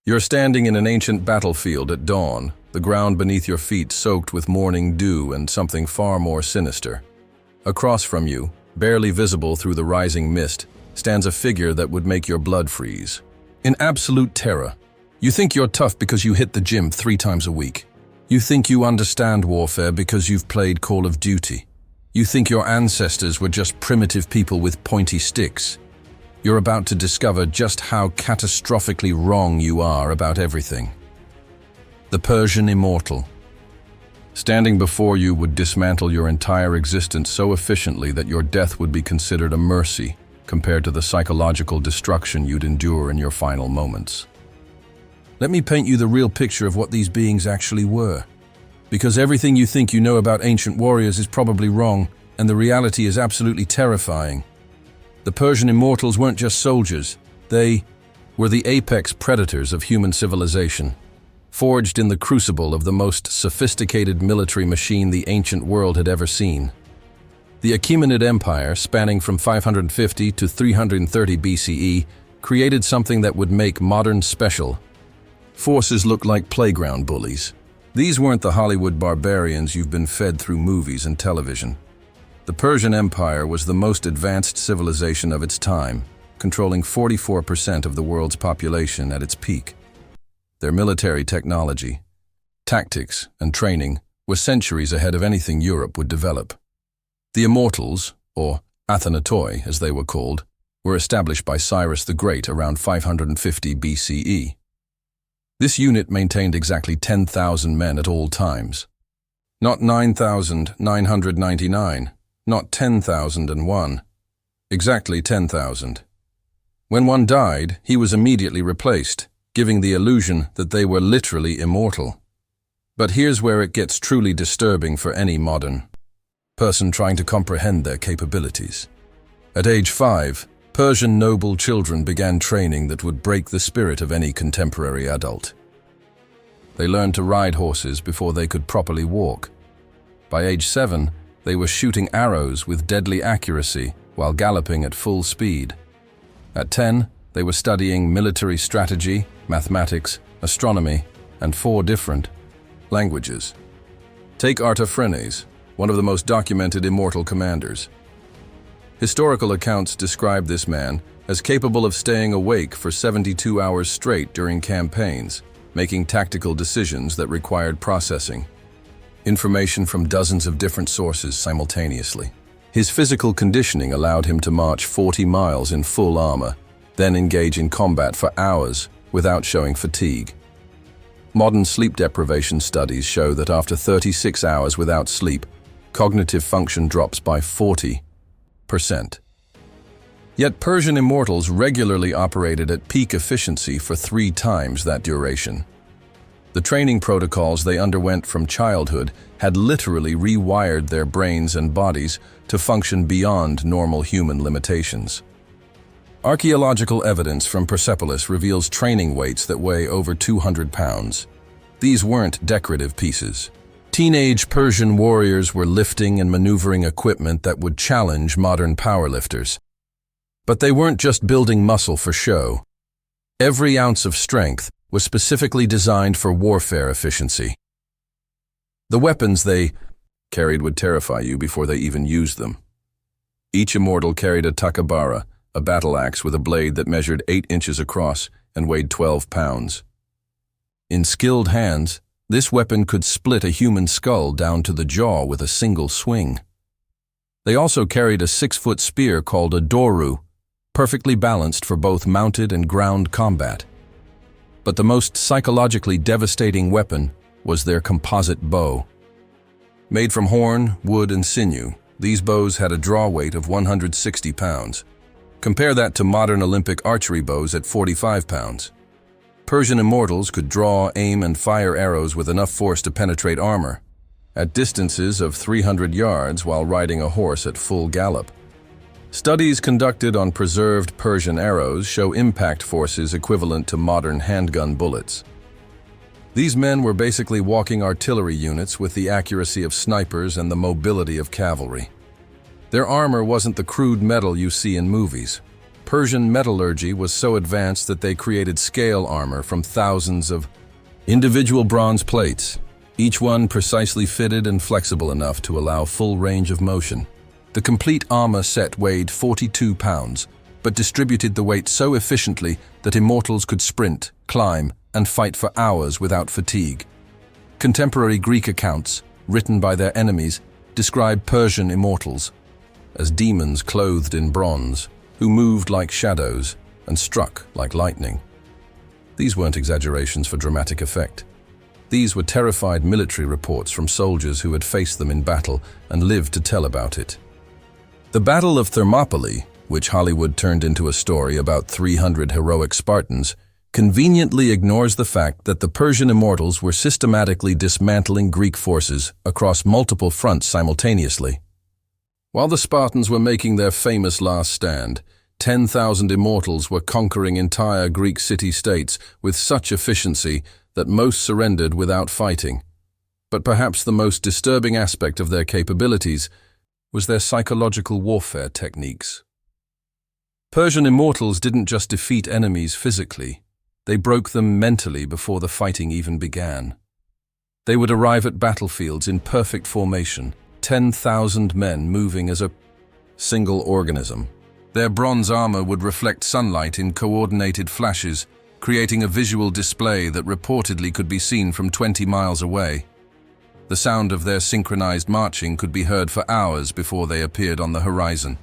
You're standing in an ancient battlefield at dawn, the ground beneath your feet soaked with morning dew and something far more sinister. Across from you, barely visible through the rising mist, stands a figure that would make your blood freeze. In absolute terror. You think you're tough because you hit the gym 3 times a week. You think you understand warfare because you've played Call of Duty. You think your ancestors were just primitive people with pointy sticks. You're about to discover just how catastrophically wrong you are about everything. The Persian Immortal. Standing before you would dismantle your entire existence so efficiently that your death would be considered a mercy compared to the psychological destruction you'd endure in your final moments. Let me paint you the real picture of what these beings actually were. Because everything you think you know about ancient warriors is probably wrong, and the reality is absolutely terrifying. The Persian Immortals weren't just soldiers, they were the apex predators of human civilization, forged in the crucible of the most sophisticated military machine the ancient world had ever seen. The Achaemenid Empire, spanning from 550 to 330 BCE, created something that would make modern special forces look like playground bullies. These weren't the Hollywood barbarians you've been fed through movies and television. The Persian Empire was the most advanced civilization of its time, controlling 44% of the world's population at its peak. Their military technology, tactics, and training were centuries ahead of anything Europe would develop. The Immortals, or Athenatoi as they were called, were established by Cyrus the Great around 550 BCE. This unit maintained exactly 10,000 men at all times. Not 9,999. Not 10,001. Exactly 10,000. When one died, he was immediately replaced, giving the illusion that they were literally immortal. But here's where it gets truly disturbing for any modern person trying to comprehend their capabilities. At age 5, Persian noble children began training that would break the spirit of any contemporary adult. They learned to ride horses before they could properly walk. By age 7, they were shooting arrows with deadly accuracy while galloping at full speed. At 10, they were studying military strategy, mathematics, astronomy, and 4 different languages. Take Artaphernes, one of the most documented immortal commanders. Historical accounts describe this man as capable of staying awake for 72 hours straight during campaigns, making tactical decisions that required processing information from dozens of different sources simultaneously. His physical conditioning allowed him to march 40 miles in full armor, then engage in combat for hours without showing fatigue. Modern sleep deprivation studies show that after 36 hours without sleep, cognitive function drops by 40%. Yet Persian Immortals regularly operated at peak efficiency for 3 times that duration. The training protocols they underwent from childhood had literally rewired their brains and bodies to function beyond normal human limitations. Archaeological evidence from Persepolis reveals training weights that weigh over 200 pounds. These weren't decorative pieces. Teenage Persian warriors were lifting and maneuvering equipment that would challenge modern powerlifters. But they weren't just building muscle for show. Every ounce of strength was specifically designed for warfare efficiency. The weapons they carried would terrify you before they even used them. Each immortal carried a takabara, a battle axe with a blade that measured 8 inches across and weighed 12 pounds. In skilled hands, this weapon could split a human skull down to the jaw with a single swing. They also carried a 6-foot spear called a doru, perfectly balanced for both mounted and ground combat. But the most psychologically devastating weapon was their composite bow. Made from horn, wood, and sinew, these bows had a draw weight of 160 pounds. Compare that to modern Olympic archery bows at 45 pounds. Persian Immortals could draw, aim, and fire arrows with enough force to penetrate armor, at distances of 300 yards while riding a horse at full gallop. Studies conducted on preserved Persian arrows show impact forces equivalent to modern handgun bullets. These men were basically walking artillery units with the accuracy of snipers and the mobility of cavalry. Their armor wasn't the crude metal you see in movies. Persian metallurgy was so advanced that they created scale armor from thousands of individual bronze plates, each one precisely fitted and flexible enough to allow full range of motion. The complete armor set weighed 42 pounds, but distributed the weight so efficiently that immortals could sprint, climb, and fight for hours without fatigue. Contemporary Greek accounts, written by their enemies, describe Persian immortals as demons clothed in bronze, who moved like shadows and struck like lightning. These weren't exaggerations for dramatic effect. These were terrified military reports from soldiers who had faced them in battle and lived to tell about it. The Battle of Thermopylae, which Hollywood turned into a story about 300 heroic Spartans, conveniently ignores the fact that the Persian immortals were systematically dismantling Greek forces across multiple fronts simultaneously. While the Spartans were making their famous last stand, 10,000 immortals were conquering entire Greek city-states with such efficiency that most surrendered without fighting. But perhaps the most disturbing aspect of their capabilities was their psychological warfare techniques. Persian immortals didn't just defeat enemies physically, they broke them mentally before the fighting even began. They would arrive at battlefields in perfect formation, 10,000 men moving as a single organism. Their bronze armor would reflect sunlight in coordinated flashes, creating a visual display that reportedly could be seen from 20 miles away. The sound of their synchronized marching could be heard for hours before they appeared on the horizon.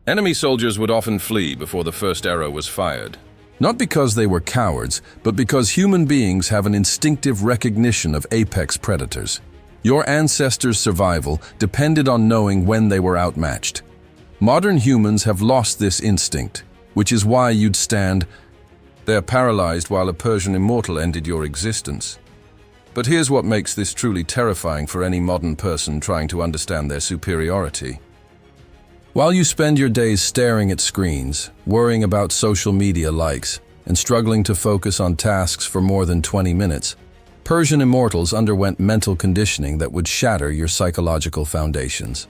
Enemy soldiers would often flee before the first arrow was fired. Not because they were cowards, but because human beings have an instinctive recognition of apex predators. Your ancestors' survival depended on knowing when they were outmatched. Modern humans have lost this instinct, which is why you'd stand there paralyzed while a Persian immortal ended your existence. But here's what makes this truly terrifying for any modern person trying to understand their superiority. While you spend your days staring at screens, worrying about social media likes, and struggling to focus on tasks for more than 20 minutes, Persian immortals underwent mental conditioning that would shatter your psychological foundations.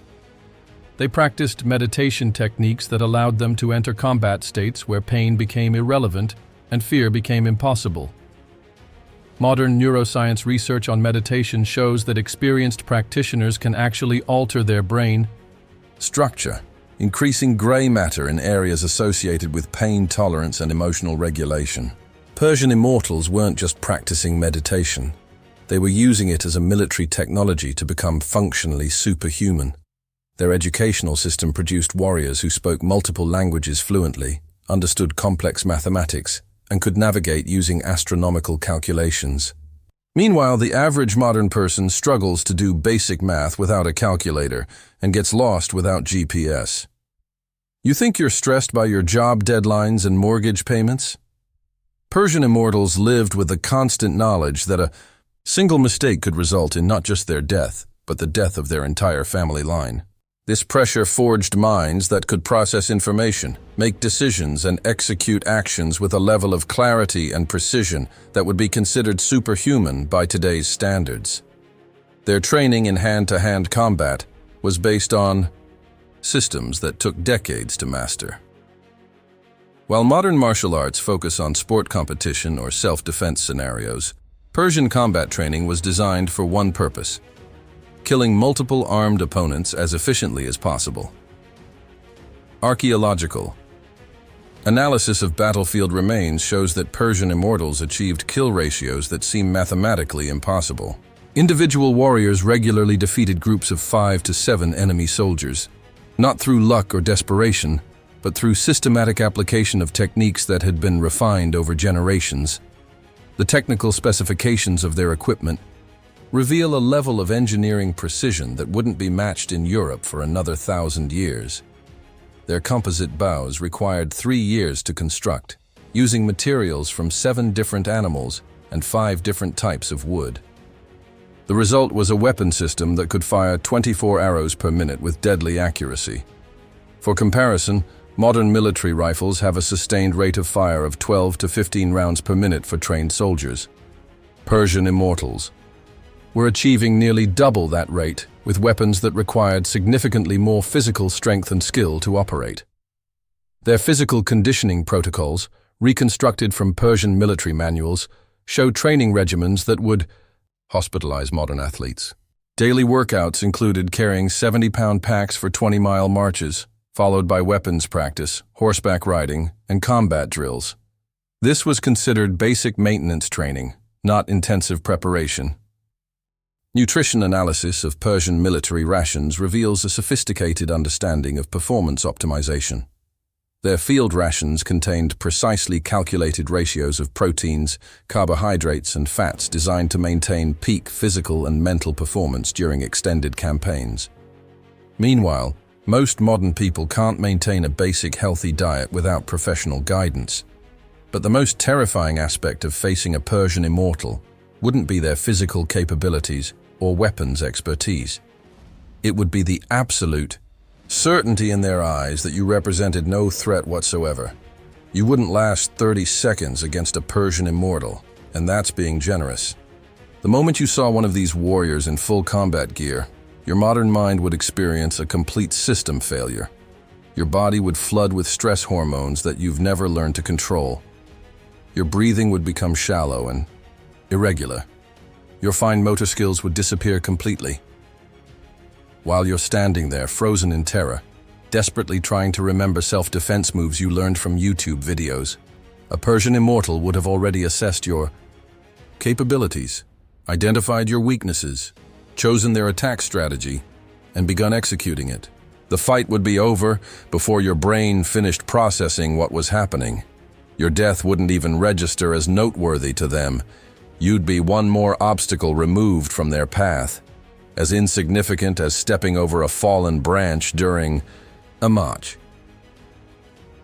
They practiced meditation techniques that allowed them to enter combat states where pain became irrelevant and fear became impossible. Modern neuroscience research on meditation shows that experienced practitioners can actually alter their brain structure, increasing gray matter in areas associated with pain tolerance and emotional regulation. Persian immortals weren't just practicing meditation. They were using it as a military technology to become functionally superhuman. Their educational system produced warriors who spoke multiple languages fluently, understood complex mathematics, and could navigate using astronomical calculations. Meanwhile, the average modern person struggles to do basic math without a calculator and gets lost without GPS. You think you're stressed by your job deadlines and mortgage payments? Persian immortals lived with the constant knowledge that a single mistake could result in not just their death, but the death of their entire family line. This pressure forged minds that could process information, make decisions, and execute actions with a level of clarity and precision that would be considered superhuman by today's standards. Their training in hand-to-hand combat was based on systems that took decades to master. While modern martial arts focus on sport competition or self-defense scenarios, Persian combat training was designed for one purpose: killing multiple armed opponents as efficiently as possible. Archaeological analysis of battlefield remains shows that Persian immortals achieved kill ratios that seem mathematically impossible. Individual warriors regularly defeated groups of 5 to 7 enemy soldiers, not through luck or desperation, but through systematic application of techniques that had been refined over generations. The technical specifications of their equipment reveal a level of engineering precision that wouldn't be matched in Europe for another 1,000 years. Their composite bows required 3 years to construct, using materials from 7 different animals and 5 different types of wood. The result was a weapon system that could fire 24 arrows per minute with deadly accuracy. For comparison, modern military rifles have a sustained rate of fire of 12 to 15 rounds per minute for trained soldiers. Persian immortals were achieving nearly double that rate with weapons that required significantly more physical strength and skill to operate. Their physical conditioning protocols, reconstructed from Persian military manuals, show training regimens that would hospitalize modern athletes. Daily workouts included carrying 70-pound packs for 20-mile marches, followed by weapons practice, horseback riding, and combat drills. This was considered basic maintenance training, not intensive preparation. Nutrition analysis of Persian military rations reveals a sophisticated understanding of performance optimization. Their field rations contained precisely calculated ratios of proteins, carbohydrates, and fats designed to maintain peak physical and mental performance during extended campaigns. Meanwhile, most modern people can't maintain a basic healthy diet without professional guidance. But the most terrifying aspect of facing a Persian Immortal wouldn't be their physical capabilities or weapons expertise. It would be the absolute certainty in their eyes that you represented no threat whatsoever. You wouldn't last 30 seconds against a Persian Immortal, and that's being generous. The moment you saw one of these warriors in full combat gear, your modern mind would experience a complete system failure. Your body would flood with stress hormones that you've never learned to control. Your breathing would become shallow and irregular. Your fine motor skills would disappear completely. While you're standing there, frozen in terror, desperately trying to remember self-defense moves you learned from YouTube videos, a Persian Immortal would have already assessed your capabilities, identified your weaknesses, chosen their attack strategy, and begun executing it. The fight would be over before your brain finished processing what was happening. Your death wouldn't even register as noteworthy to them. You'd be one more obstacle removed from their path, as insignificant as stepping over a fallen branch during a march.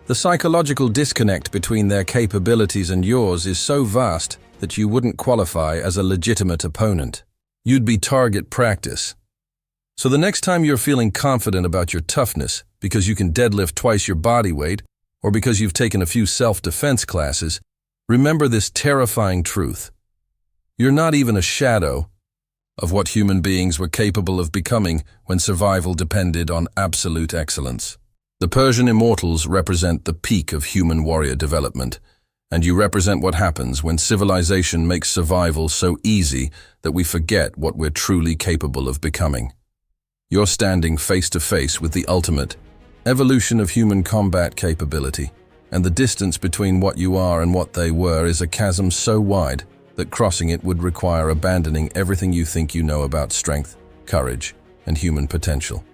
The psychological disconnect between their capabilities and yours is so vast that you wouldn't qualify as a legitimate opponent. You'd be target practice. So the next time you're feeling confident about your toughness because you can deadlift twice your body weight or because you've taken a few self-defense classes, remember this terrifying truth. You're not even a shadow of what human beings were capable of becoming when survival depended on absolute excellence. The Persian Immortals represent the peak of human warrior development, and you represent what happens when civilization makes survival so easy that we forget what we're truly capable of becoming. You're standing face to face with the ultimate evolution of human combat capability, and the distance between what you are and what they were is a chasm so wide that crossing it would require abandoning everything you think you know about strength, courage, and human potential.